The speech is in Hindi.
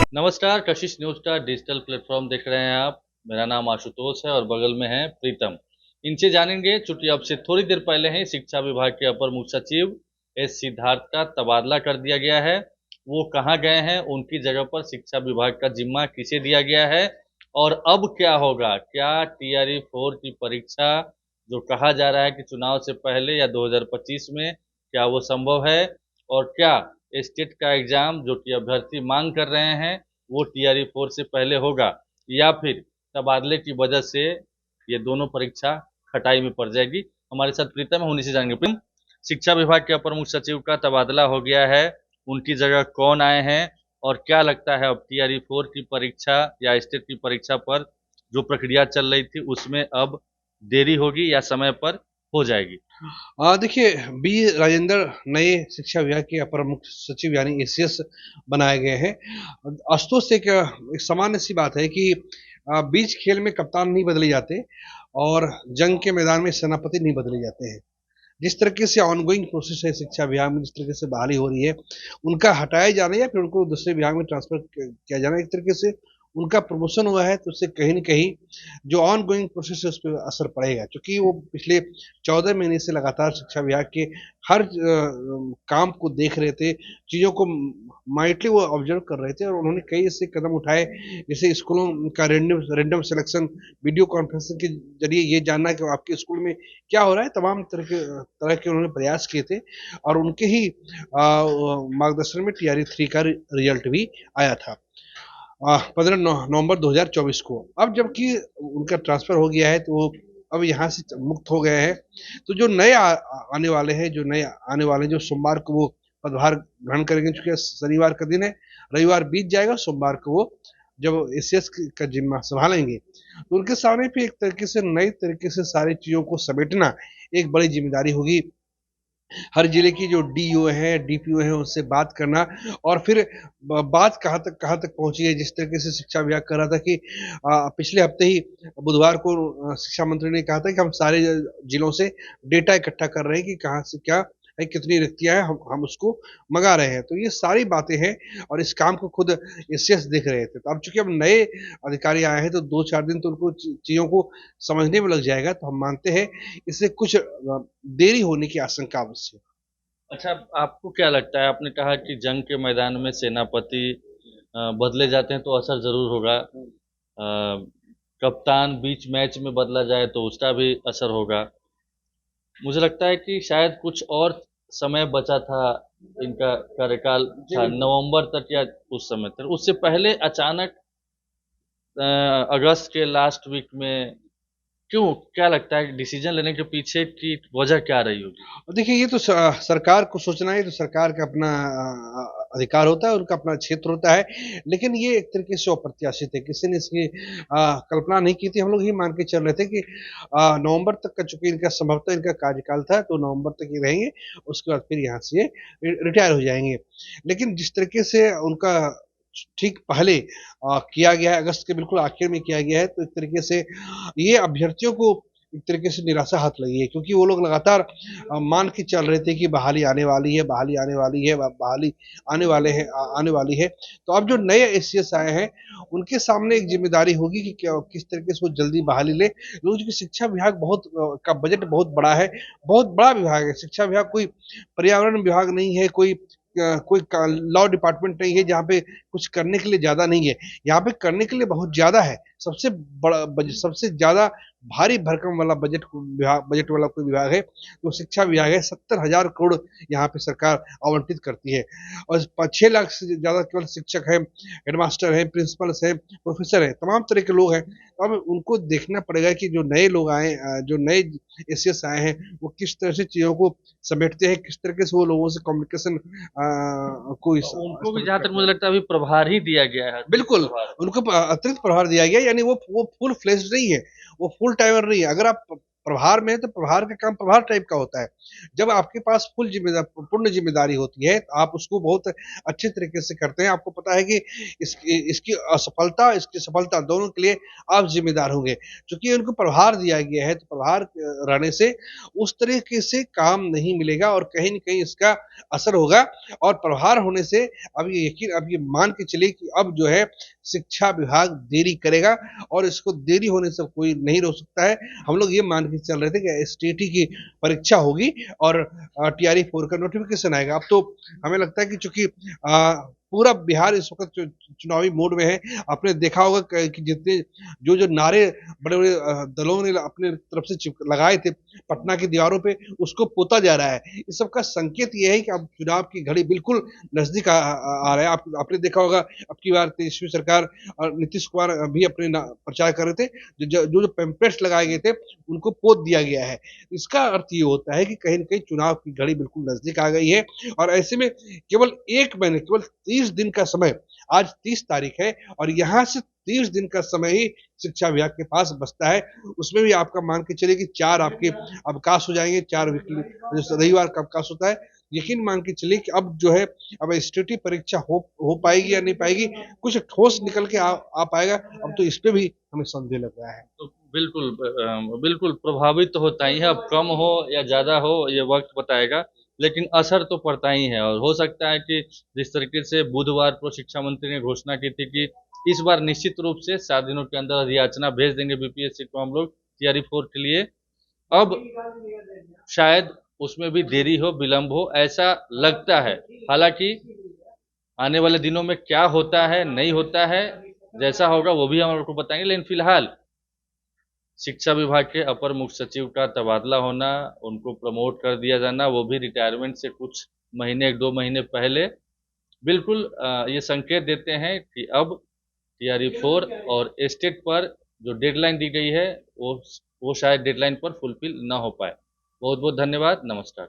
नमस्कार, कशिश न्यूज़ स्टार डिजिटल प्लेटफ़ॉर्म देख रहे हैं आप। मेरा नाम आशुतोष है और बगल में है प्रीतम। इनसे जानेंगे चूँकि अब से थोड़ी देर पहले ही शिक्षा विभाग के अपर मुख्य सचिव एस सिद्धार्थ का तबादला कर दिया गया है। वो कहाँ गए हैं, उनकी जगह पर शिक्षा विभाग का ज़िम्मा किसे दिया गया है और अब क्या होगा? क्या टीआरई 4 की परीक्षा जो कहा जा रहा है कि चुनाव से पहले या 2025 में, क्या वो संभव है? और क्या स्टेट का एग्ज़ाम जो कि अभ्यर्थी मांग कर रहे हैं वो टीआरई 4 से पहले होगा या फिर तबादले की वजह से ये दोनों परीक्षा खटाई में पड़ जाएगी। हमारे साथ प्रीतम है, उन्हीं से जानेंगे। प्रीतम, शिक्षा विभाग के अपर मुख्य सचिव का तबादला हो गया है, उनकी जगह कौन आए हैं और क्या लगता है अब टीआरई 4 की परीक्षा या स्टेट की परीक्षा पर जो प्रक्रिया चल रही थी उसमें अब देरी होगी या समय पर हो जाएगी? देखिए, बी राजेंद्र नए शिक्षा विभाग के अपर मुख्य सचिव यानी एसीएस बनाए गए हैं। आशुतोष, एक सामान्य सी बात है कि बीच खेल में कप्तान नहीं बदले जाते और जंग के मैदान में सेनापति नहीं बदले जाते हैं। जिस तरीके से ऑनगोइंग प्रोसेस है शिक्षा विभाग में, जिस तरीके से बहाली हो रही है, उनका हटाया जाना या फिर उनको दूसरे विभाग में ट्रांसफर किया जाना, एक तरीके से उनका प्रमोशन हुआ है, तो उससे कहीं न कहीं जो ऑन गोइंग प्रोसेस है उस पर असर पड़ेगा, क्योंकि वो पिछले 14 महीने से लगातार शिक्षा विभाग के हर काम को देख रहे थे, चीज़ों को माइंडली वो ऑब्जर्व कर रहे थे और उन्होंने कई ऐसे कदम उठाए, जैसे स्कूलों का रैंडम सिलेक्शन, वीडियो कॉन्फ्रेंसिंग के जरिए ये जानना कि आपके स्कूल में क्या हो रहा है, तमाम तरह के उन्होंने प्रयास किए थे और उनके ही मार्गदर्शन में टीआरई 3 का रिजल्ट भी आया था 15 नवंबर 2024 को। अब जबकि उनका ट्रांसफर हो गया है, तो वो अब यहाँ से मुक्त हो गए हैं, तो जो नए आने वाले हैं, जो सोमवार को वो पदभार ग्रहण करेंगे, चूंकि शनिवार का दिन है, रविवार बीत जाएगा, सोमवार को वो जब एसीएस का जिम्मा संभालेंगे, तो उनके सामने भी एक तरीके से नई तरीके से सारी चीज़ों को समेटना एक बड़ी जिम्मेदारी होगी। हर जिले की जो डीईओ है, डीपीओ है, उससे बात करना और फिर बात कहाँ तक पहुंची है। जिस तरीके से शिक्षा विभाग कर रहा था कि पिछले हफ्ते ही बुधवार को शिक्षा मंत्री ने कहा था कि हम सारे जिलों से डेटा इकट्ठा कर रहे हैं कि कहाँ से क्या है, कितनी रिक्तियां हैं, हम उसको मंगा रहे हैं। तो ये सारी बातें हैं और इस काम को खुद एसीएस देख रहे थे। तो अब चूंकि अब नए अधिकारी आए हैं, तो 2-4 दिन तो उनको चीज़ों को समझने में लग जाएगा, तो हम मानते हैं इससे कुछ देरी होने की आशंका अवश्य है। अच्छा, आपको क्या लगता है? आपने कहा कि जंग के मैदान में सेनापति बदले जाते हैं तो असर ज़रूर होगा। कप्तान बीच मैच में बदला जाए तो उसका भी असर होगा। मुझे लगता है कि शायद कुछ और समय बचा था, इनका कार्यकाल था नवंबर तक या उस समय तक। उससे पहले अचानक अगस्त के लास्ट वीक में क्यों? क्या लगता है डिसीजन लेने के पीछे की वजह क्या रही होगी? देखिए, ये तो सरकार को सोचना है, तो सरकार का अपना अधिकार होता है, उनका अपना क्षेत्र होता है, लेकिन ये एक तरीके से अप्रत्याशित है। किसी ने इसकी कल्पना नहीं की थी। हम लोग ये मान के चल रहे थे कि नवंबर तक का चूंकि इनका संभवतः इनका कार्यकाल था, तो नवंबर तक ही रहेंगे, उसके बाद फिर यहाँ से रिटायर हो जाएंगे। लेकिन जिस तरीके से उनका ठीक पहले किया गया है, अगस्त के बिल्कुल आखिर में किया गया है, तो एक तरीके से ये अभ्यर्थियों को एक तरीके से निराशा हाथ लगी है, क्योंकि वो लोग लगातार मान के चल रहे थे कि बहाली आने वाली है, बहाली आने वाली है, बहाली आने वाली है। तो अब जो नए एसीएस आए हैं, उनके सामने एक जिम्मेदारी होगी कि क्या किस तरीके से वो जल्दी बहाली ले। क्योंकि शिक्षा विभाग का बजट बहुत बड़ा है, बहुत बड़ा विभाग है। शिक्षा विभाग कोई पर्यावरण विभाग नहीं है, कोई लॉ डिपार्टमेंट नहीं है जहाँ पे कुछ करने के लिए ज्यादा नहीं है। यहाँ पे करने के लिए बहुत ज्यादा है। सबसे बड़ा बजट, सबसे ज्यादा भारी भरकम वाला बजट वाला कोई विभाग है तो शिक्षा विभाग है। 70,000 करोड़ यहाँ पे सरकार आवंटित करती है और 6 लाख से ज्यादा केवल शिक्षक हैं, हेडमास्टर हैं, प्रिंसिपल्स हैं, प्रोफेसर हैं, तमाम तरह के लोग हैं। तो अब उनको देखना पड़ेगा कि जो नए लोग आए, जो नए एसीएस आए हैं, वो किस तरह से चीजों को समेटते हैं, किस तरीके से वो लोगों से कम्युनिकेशन को उनको भी जहाँ तक मुझे लगता है अभी प्रभार ही दिया गया है, अतिरिक्त बिल्कुल प्रभार। उनको अतिरिक्त प्रभार दिया गया, यानी वो फुल फ्लेज्ड नहीं है, वो फुल टाइमर नहीं है। अगर आप प्रभार में है तो प्रभार का काम प्रभार टाइप का होता है। जब आपके पास पूर्ण जिम्मेदारी होती है तो आप उसको बहुत अच्छे तरीके से करते हैं। आपको पता है कि इसकी असफलता, इसकी सफलता दोनों के लिए आप जिम्मेदार होंगे। चूंकि उनको प्रभार दिया गया है तो प्रभार रहने से उस तरीके से काम नहीं मिलेगा और कहीं न कहीं इसका असर होगा। और प्रभार होने से अब ये मान के चलिए कि अब जो है शिक्षा विभाग देरी करेगा और इसको देरी होने से कोई नहीं रोक सकता है। हम लोग ये मान के चल रहे थे कि एसटीईटी की परीक्षा होगी और टीआरई 4 का नोटिफिकेशन आएगा। अब तो हमें लगता है कि चूंकि पूरा बिहार इस वक्त चुनावी मोड में है। आपने देखा होगा कि जितने जो नारे बड़े बड़े दलों ने अपने तरफ से लगाए थे पटना की दीवारों पे, उसको पोता जा रहा है। इस सब का संकेत ये है कि अब चुनाव की घड़ी बिल्कुल नजदीक आ रहा है। आपने देखा होगा अब की बार तेजस्वी सरकार और नीतीश कुमार भी अपने प्रचार कर रहे थे। जो पैम्पलेट्स लगाए गए थे उनको पोत दिया गया है। इसका अर्थ ये होता है कि कहीं न कहीं चुनाव की घड़ी बिल्कुल नजदीक आ गई है और ऐसे में केवल 1 महीने, केवल 30 दिन का समय, आज 30 तारीख है और यहाँ से 30 दिन का समय ही शिक्षा विभाग के पास बचता है। उसमें भी आपका मान के चलिए कि 4 आपके अवकाश हो जाएंगे, 4 रविवार का अवकाश होता है। यकीन मान के चलिए कि अब जो है अब एसटीईटी परीक्षा हो पाएगी या नहीं पाएगी, कुछ ठोस निकल के आ पाएगा। अब तो इस पे भी हमें संदेह लग रहा है। तो बिल्कुल प्रभावित तो होता ही है। अब कम हो या ज़्यादा हो ये वक्त बताएगा, लेकिन असर तो पड़ता ही है। और हो सकता है कि जिस तरीके से बुधवार को शिक्षा मंत्री ने घोषणा की थी कि इस बार निश्चित रूप से 7 दिनों के अंदर अधियाचना भेज देंगे बीपीएससी को हम लोग टीआरई 4 के लिए, अब शायद उसमें भी देरी हो, विलंब हो, ऐसा लगता है। हालांकि आने वाले दिनों में क्या होता है नहीं होता है, जैसा होगा वो भी हम लोग को बताएंगे। लेकिन फिलहाल शिक्षा विभाग के अपर मुख्य सचिव का तबादला होना, उनको प्रमोट कर दिया जाना, वो भी रिटायरमेंट से कुछ महीने 1-2 महीने पहले, बिल्कुल ये संकेत देते हैं कि अब टीआरई 4 और एस्टेट पर जो डेडलाइन दी गई है वो शायद डेडलाइन पर फुलफिल ना हो पाए। बहुत बहुत धन्यवाद। नमस्कार।